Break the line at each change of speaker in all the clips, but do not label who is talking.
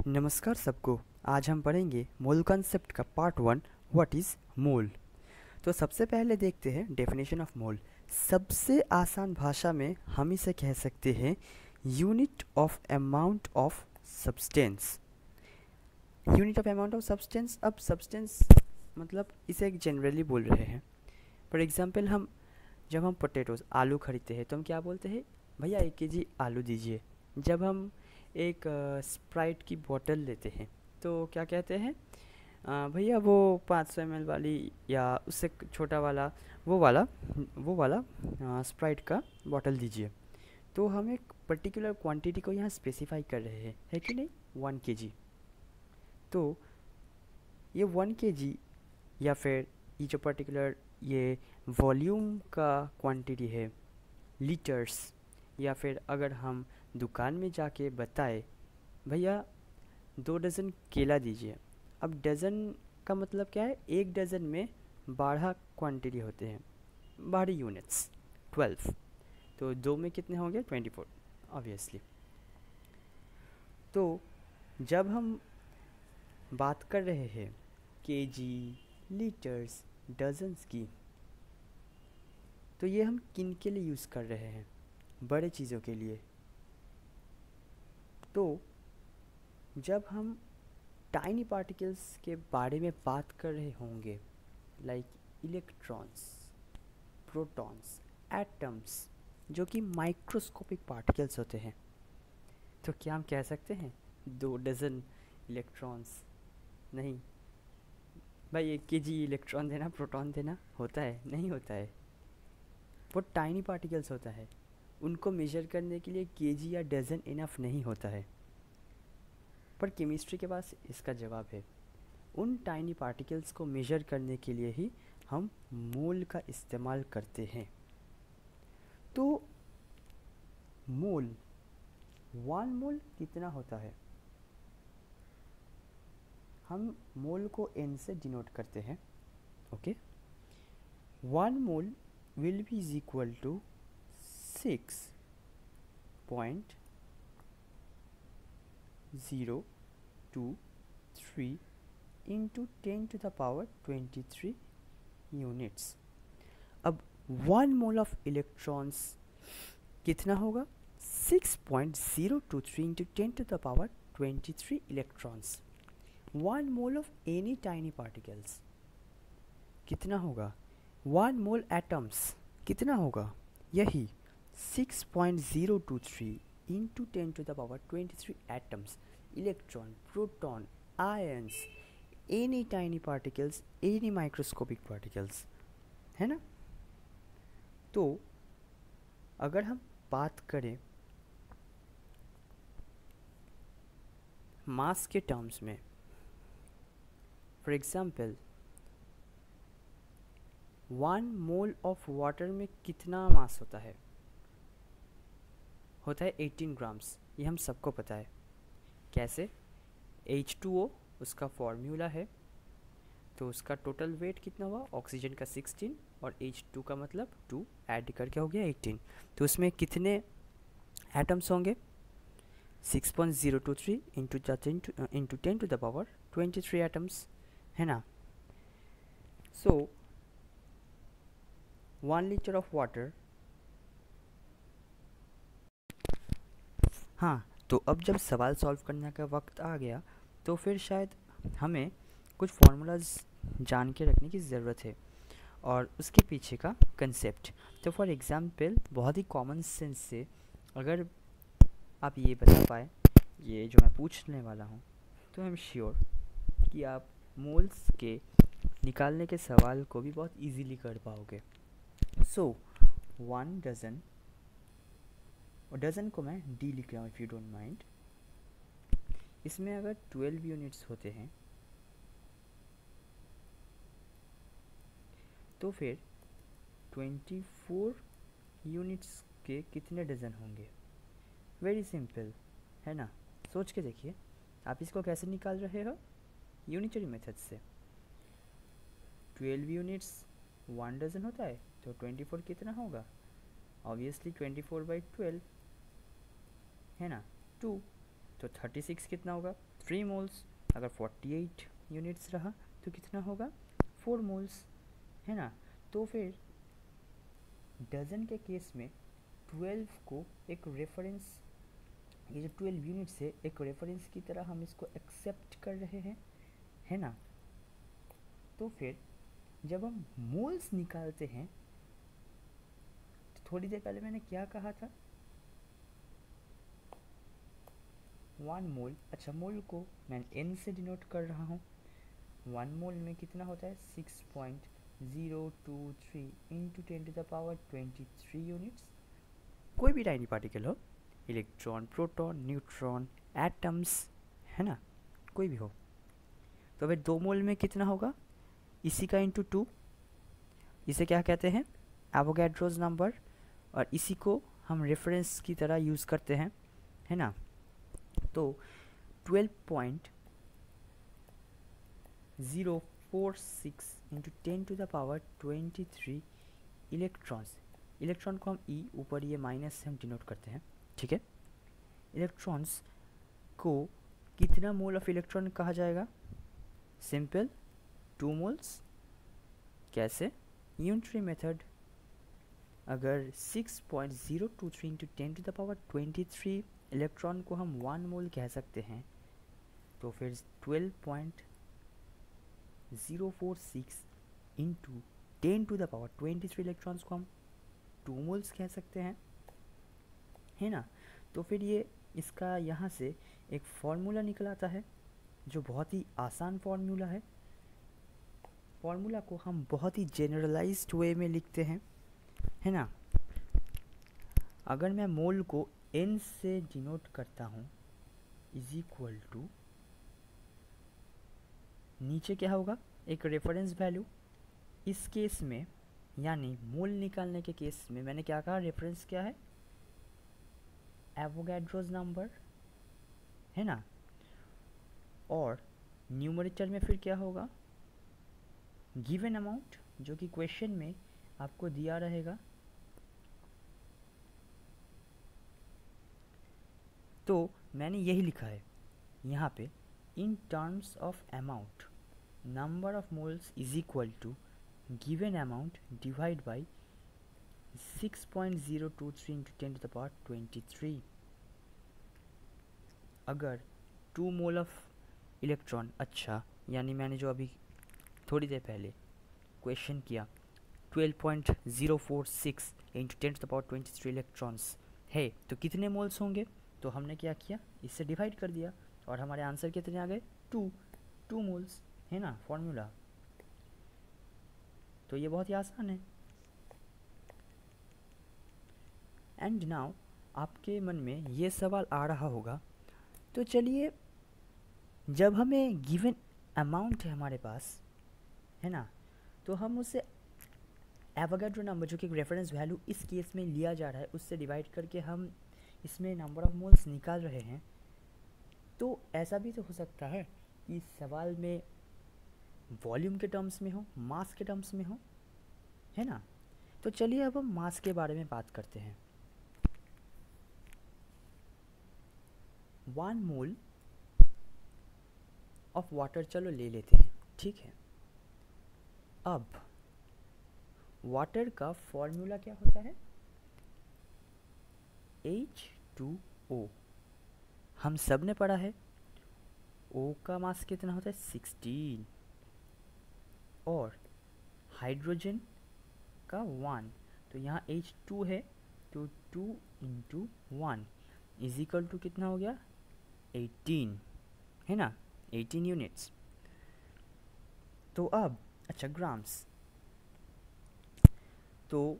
नमस्कार सबको। आज हम पढ़ेंगे मोल कॉन्सेप्ट का पार्ट 1 व्हाट इज़ मोल। तो सबसे पहले देखते हैं डेफिनेशन ऑफ मोल। सबसे आसान भाषा में हम इसे कह सकते हैं unit of amount of substance. Unit of amount of substance, अब सब्सटेंस मतलब इसे एक जनरली बोल रहे हैं। फॉर एग्जांपल जब हम पोटैटोज आलू खरीदते हैं तो हम क्या बोलते हैं, भैया 1 केजी आलू दीजिए। जब हम एक स्प्राइट की बोतल लेते हैं तो क्या कहते हैं, भैया वो 500 ml वाली या उससे छोटा वाला वो वाला स्प्राइट का बॉटल दीजिए। तो हम एक पर्टिकुलर क्वांटिटी को यहाँ स्पेसिफाई कर रहे हैं, है कि नहीं, 1 kg। तो ये 1 kg या फिर ये जो पर्टिकुलर ये वॉल्यूम का क्वांटिटी है, लीटर्स, या फिर अगर हम दुकान में जाके बताए भैया 2 डज़न केला दीजिए। अब डज़न का मतलब क्या है, एक डज़न में 12 क्वांटिटी होते हैं, 12 यूनिट्स, 12। तो दो में कितने होंगे, 24 ऑब्वियसली। तो जब हम बात कर रहे हैं केजी, लीटर्स, डजन्स की, तो ये हम किन के लिए यूज़ कर रहे हैं, बड़े चीज़ों के लिए। तो जब हम टाइनी पार्टिकल्स के बारे में बात कर रहे होंगे, लाइक इलेक्ट्रॉन्स, प्रोटॉन्स, एटम्स, जो कि माइक्रोस्कोपिक पार्टिकल्स होते हैं, तो क्या हम कह सकते हैं 2 डज़न इलेक्ट्रॉन्स? नहीं भाई, 1 kg इलेक्ट्रॉन देना, प्रोटॉन देना होता है? नहीं होता है। वो टाइनी पार्टिकल्स होता है, उनको मेजर करने के लिए केजी या डज़न इनफ नहीं होता है। पर केमिस्ट्री के पास इसका जवाब है। उन टाइनी पार्टिकल्स को मेजर करने के लिए ही हम मोल का इस्तेमाल करते हैं। तो मोल, 1 मोल कितना होता है? हम मोल को n से डिनोट करते हैं, okay. 1 mole will be is equal to 6.023 into 10 to the power 23 units. अब 1 मोल ऑफ इलेक्ट्रॉन्स कितना होगा, 6.023 into 10 to the power 23 electrons. 1 mole of any tiny particles कितना होगा, 1 मोल एटम्स कितना होगा, यही 6.023 into 10 to the power 23 atoms, electron, proton, ions, any tiny particles, any microscopic particles, है ना। तो अगर हम बात करें मास के टर्म्स में, for example 1 mole of water में कितना मास होता है, 18 ग्राम्स। ये हम सबको पता है। कैसे, H2O उसका फॉर्मूला है, तो उसका टोटल वेट कितना हुआ, ऑक्सीजन का 16 और H2 का मतलब 2 ऐड करके हो गया 18। तो उसमें कितने एटम्स होंगे, 6.023 into 10 to the power 23 atoms, है ना। सो 1 लीटर ऑफ वाटर, हाँ। तो अब जब सवाल सॉल्व करने का वक्त आ गया तो फिर शायद हमें कुछ फार्मूलाज जान के रखने की ज़रूरत है और उसके पीछे का कंसेप्ट। तो फॉर एग्ज़ाम्पल बहुत ही कॉमन सेंस से अगर आप ये बता पाए, ये जो मैं पूछने वाला हूँ, तो आई एम श्योर कि आप मोल्स के निकालने के सवाल को भी बहुत इजीली कर पाओगे। सो 1 डज़न, और डज़न को मैं डी लिख रहा हूँ इफ़ यू डोंट माइंड। इसमें अगर 12 यूनिट्स होते हैं तो फिर 24 यूनिट्स के कितने डज़न होंगे। वेरी सिंपल, है ना। सोच के देखिए आप इसको कैसे निकाल रहे हो, यूनिटरी मेथड से। 12 यूनिट्स 1 डज़न होता है, तो 24 कितना होगा, ऑब्वियसली 24/12, है ना, 2। तो 36 कितना होगा 3 मोल्स। अगर 48 यूनिट्स रहा तो कितना होगा 4 मोल्स, है ना। तो फिर डजन के केस में 12 को एक रेफरेंस, ये जो 12 यूनिट्स है एक रेफरेंस की तरह हम इसको एक्सेप्ट कर रहे हैं, है ना। तो फिर जब हम मोल्स निकालते हैं तो थोड़ी देर पहले मैंने क्या कहा था 1 मोल, अच्छा मोल को मैं n से डिनोट कर रहा हूँ। 1 मोल में कितना होता है 6.023 इंटू 10⁻23 यूनिट्स। कोई भी टाइनी पार्टिकल हो, इलेक्ट्रॉन, प्रोटॉन, न्यूट्रॉन, एटम्स, है ना, कोई भी हो। तो फिर 2 मोल में कितना होगा इसी का इंटू 2, इसे क्या कहते हैं एवोगैड्रोस नंबर, और इसी को हम रेफरेंस की तरह यूज़ करते हैं, है ना। तो 12.046 इंटू 10⁻23 इलेक्ट्रॉन्स, इलेक्ट्रॉन को हम ई ऊपर ये माइनस से हम डिनोट करते हैं, ठीक है। इलेक्ट्रॉन्स को कितना मोल ऑफ इलेक्ट्रॉन कहा जाएगा, सिंपल 2 मोल्स। कैसे, यूनिटरी मेथड। अगर 6.023 इंटू 10⁻23 इलेक्ट्रॉन को हम 1 मोल कह सकते हैं, तो फिर 12.046 इंटू 10⁻23 इलेक्ट्रॉन्स को हम 2 मोल्स कह सकते हैं, है ना। तो फिर ये इसका यहाँ से एक फॉर्मूला निकल आता है जो बहुत ही आसान फॉर्मूला है। फॉर्मूला को हम बहुत ही जनरलाइज्ड वे में लिखते हैं, है ना। अगर मैं मोल को n से डिनोट करता हूँ इज इक्वल टू, नीचे क्या होगा एक रेफरेंस वैल्यू। इस केस में यानी मोल निकालने के केस में मैंने क्या कहा, रेफरेंस क्या है एवोगैड्रोस नंबर, है ना। और न्यूमरेटर में फिर क्या होगा गिवन अमाउंट, जो कि क्वेश्चन में आपको दिया रहेगा। तो मैंने यही लिखा है यहाँ पे, in terms of amount number of moles is equal to given amount divide by 6.023 into 10⁻23। अगर 2 मोल ऑफ इलेक्ट्रॉन, अच्छा यानी मैंने जो अभी थोड़ी देर पहले क्वेश्चन किया 12.046 इंटू 10⁻23 इलेक्ट्रॉन्स है, तो कितने मोल्स होंगे, तो हमने क्या किया इससे डिवाइड कर दिया और हमारे आंसर कितने आ गए 2 मोल्स, है ना फॉर्मूला। तो ये बहुत ही आसान है। एंड नाउ आपके मन में ये सवाल आ रहा होगा, तो चलिए जब हमें गिवन अमाउंट है हमारे पास, है ना, तो हम उससे एवोगैड्रो नंबर जो कि एक रेफरेंस वैल्यू इस केस में लिया जा रहा है उससे डिवाइड करके हम इसमें नंबर ऑफ मोल्स निकाल रहे हैं। तो ऐसा भी तो हो सकता है कि सवाल में वॉल्यूम के टर्म्स में हो, मास के टर्म्स में हो, है ना। तो चलिए अब हम मास के बारे में बात करते हैं। 1 मोल ऑफ वाटर चलो ले लेते हैं, ठीक है। अब वाटर का फॉर्मूला क्या होता है H2O, हम सब ने पढ़ा है। O का मास कितना होता है 16 और हाइड्रोजन का 1, तो यहाँ H2 है तो 2 इंटू 1 इज इक्वल टू कितना हो गया 18, है ना 18 यूनिट्स। तो अब अच्छा ग्राम्स, तो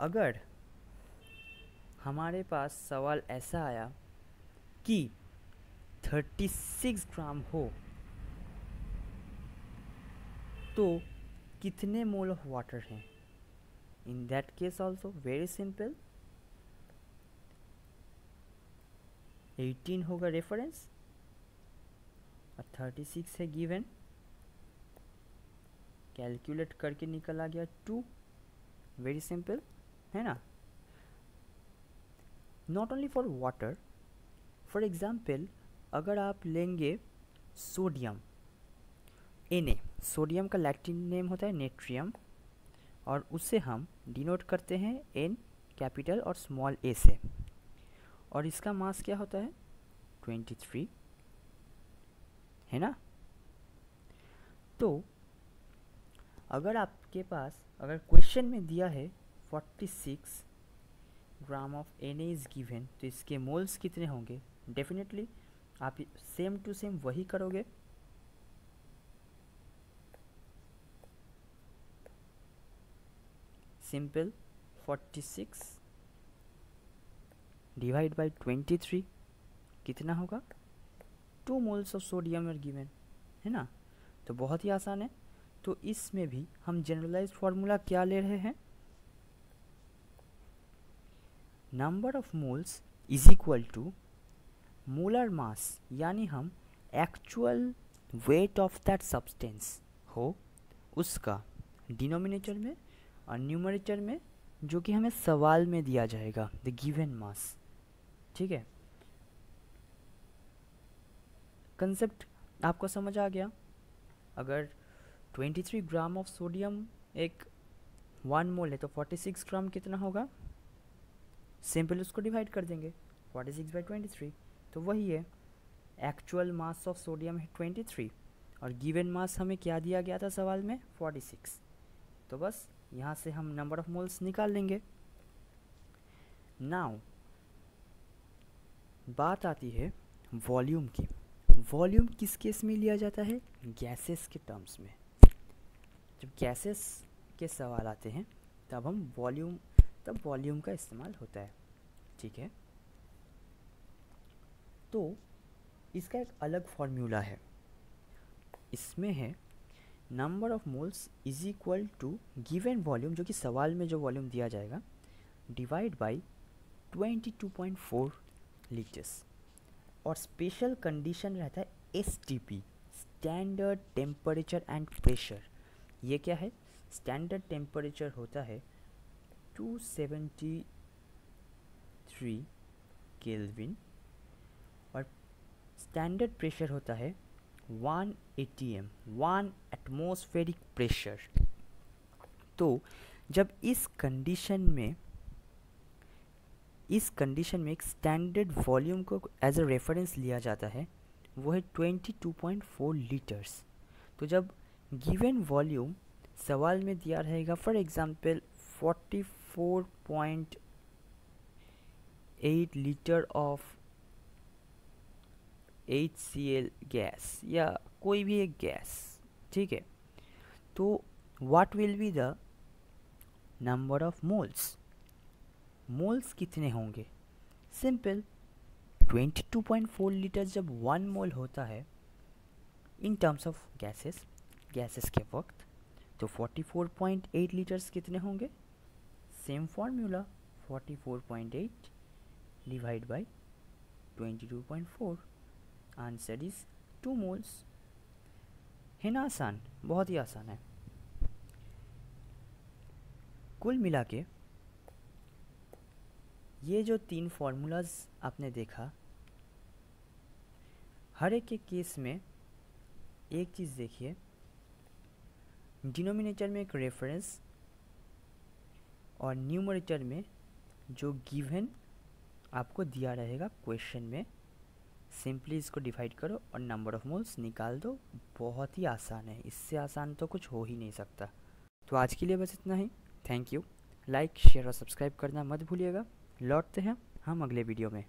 अगर हमारे पास सवाल ऐसा आया कि 36 ग्राम हो तो कितने मोल ऑफ वाटर हैं, in that case also very simple, 18 होगा रेफरेंस और 36 है गिवन, कैलकुलेट करके निकल आ गया 2, वेरी सिंपल, है ना। Not only for water, for example अगर आप लेंगे सोडियम, Na, सोडियम का लैटिन नेम होता है नेट्रियम, और उससे हम डिनोट करते हैं N कैपिटल और स्मॉल a से, और इसका मास क्या होता है 23, है ना। तो अगर आपके पास अगर क्वेश्चन में दिया है 46 gram of Na is given, तो इसके मोल्स कितने होंगे। डेफिनेटली आप सेम टू सेम वही करोगे, सिंपल 46 डिवाइड बाई 23 कितना होगा 2 moles of sodium are given, है ना। तो बहुत ही आसान है। तो इसमें भी हम जनरलाइज्ड फार्मूला क्या ले रहे हैं, number of moles is equal to molar mass, यानी हम actual weight of that substance हो उसका डिनोमिनेटर में और न्यूमरेटर में, जो कि हमें सवाल में दिया जाएगा, द गिवन मास। ठीक है, कंसेप्ट आपको समझ आ गया। अगर 23 ग्राम ऑफ सोडियम एक 1 मोल है तो 46 ग्राम कितना होगा, सिंपल उसको डिवाइड कर देंगे 46 बाई 23, तो वही है। एक्चुअल मास ऑफ सोडियम है 23 और गिवन मास हमें क्या दिया गया था सवाल में 46, तो बस यहाँ से हम नंबर ऑफ मोल्स निकाल लेंगे। नाउ बात आती है वॉल्यूम की। वॉल्यूम किस केस में लिया जाता है, गैसेस के टर्म्स में। जब गैसेस के सवाल आते हैं तब वॉल्यूम का इस्तेमाल होता है। ठीक है, तो इसका एक अलग फॉर्मूला है, इसमें है number of moles is equal to given volume, जो कि सवाल में जो वॉल्यूम दिया जाएगा, डिवाइड बाई 22.4 लीटर्स, और स्पेशल कंडीशन रहता है STP, standard temperature and pressure. ये क्या है, स्टैंडर्ड टेम्परेचर होता है 273 केल्विन और स्टैंडर्ड प्रेशर होता है 1 ATM, 1 एटमॉस्फेरिक प्रेशर। तो जब इस कंडीशन में एक स्टैंडर्ड वॉल्यूम को एज अ रेफरेंस लिया जाता है, वो है 22.4 लीटर्स। तो जब गिवन वॉल्यूम सवाल में दिया रहेगा, for example 44.8 litre of HCl gas या कोई भी एक गैस, ठीक है, तो what will be the number of moles, moles कितने होंगे, सिंपल 22.4 लीटर जब 1 मोल होता है इन टर्म्स ऑफ गैसेस के वक्त, तो 44.8 लीटर्स कितने होंगे, same formula 44.8 divide by 22.4, answer is 2 moles. है ना आसान, बहुत ही आसान है। कुल मिला के ये जो 3 फार्मूलाज आपने देखा, हर एक के केस में एक चीज़ देखिए, डिनोमिनेटर में एक रेफरेंस और न्यूमरेटर में जो गिवन आपको दिया रहेगा क्वेश्चन में, सिंपली इसको डिवाइड करो और नंबर ऑफ मोल्स निकाल दो। बहुत ही आसान है, इससे आसान तो कुछ हो ही नहीं सकता। तो आज के लिए बस इतना ही। Thank you. लाइक शेयर और सब्सक्राइब करना मत भूलिएगा। लौटते हैं हम अगले वीडियो में।